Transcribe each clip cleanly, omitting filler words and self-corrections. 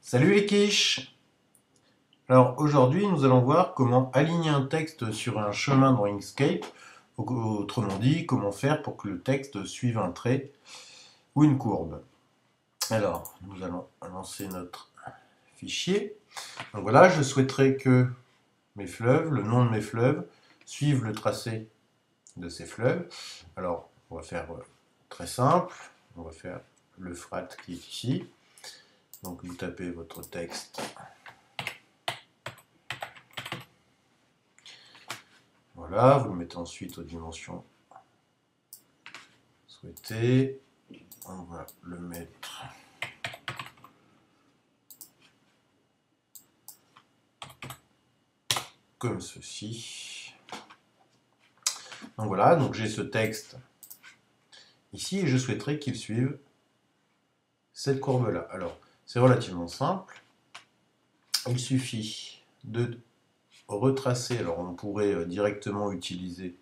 Salut les quiches! Alors aujourd'hui nous allons voir comment aligner un texte sur un chemin dans Inkscape, autrement dit comment faire pour que le texte suive un trait ou une courbe. Alors nous allons lancer notre fichier. Donc voilà, je souhaiterais que mes fleuves, le nom de mes fleuves, suivent le tracé de ces fleuves. Alors on va faire très simple, on va faire le frat qui est ici. Donc vous tapez votre texte. Voilà, vous le mettez ensuite aux dimensions souhaitées. On va le mettre comme ceci. Donc voilà, donc j'ai ce texte ici et je souhaiterais qu'il suive cette courbe-là. Alors, c'est relativement simple. Il suffit de retracer. Alors, on pourrait directement utiliser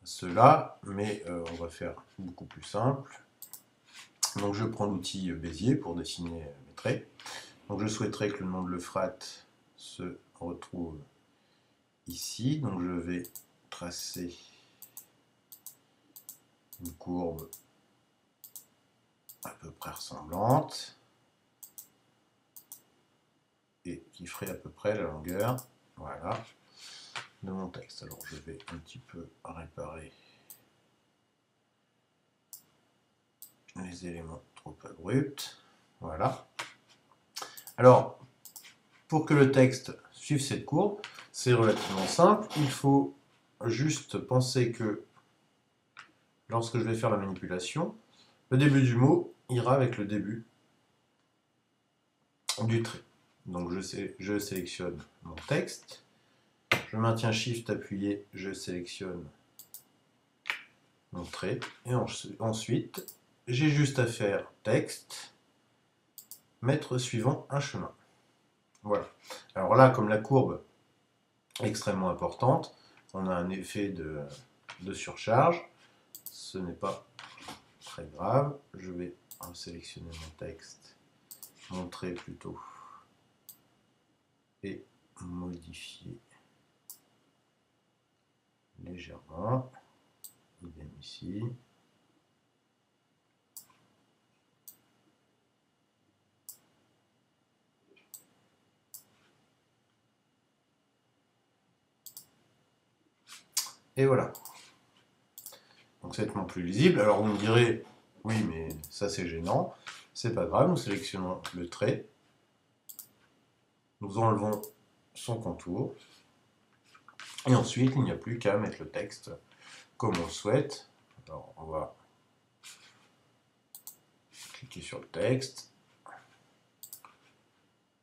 cela, mais on va faire beaucoup plus simple. Donc, je prends l'outil Bézier pour dessiner mes traits. Donc, je souhaiterais que le nom de l'euphrate se retrouve ici. Donc, je vais tracer une courbe à peu près ressemblante et qui ferait à peu près la longueur, voilà, de mon texte. Alors je vais un petit peu réparer les éléments trop abrupts, voilà. Alors pour que le texte suive cette courbe, c'est relativement simple. Il faut juste penser que lorsque je vais faire la manipulation, le début du mot ira avec le début du trait. Donc je sélectionne mon texte, je maintiens Shift appuyé, je sélectionne mon trait, et ensuite j'ai juste à faire texte, mettre suivant un chemin. Voilà. Alors là, comme la courbe est extrêmement importante, on a un effet de surcharge. Ce n'est pas très grave. Je vais sélectionner mon texte, mon trait plutôt, et modifier légèrement. Idem ici. Et voilà. Donc c'est nettement plus lisible. Alors vous me direz, oui mais ça c'est gênant. C'est pas grave, nous sélectionnons le trait. Nous enlevons son contour. Et ensuite, il n'y a plus qu'à mettre le texte comme on le souhaite. Alors on va cliquer sur le texte.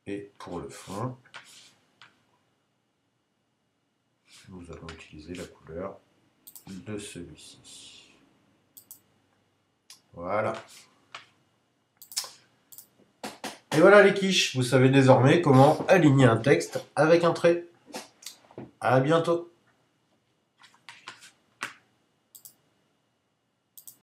Et pour le fond, nous allons utiliser la couleur de celui-ci. Voilà. Et voilà les quiches, vous savez désormais comment aligner un texte avec un trait. À bientôt.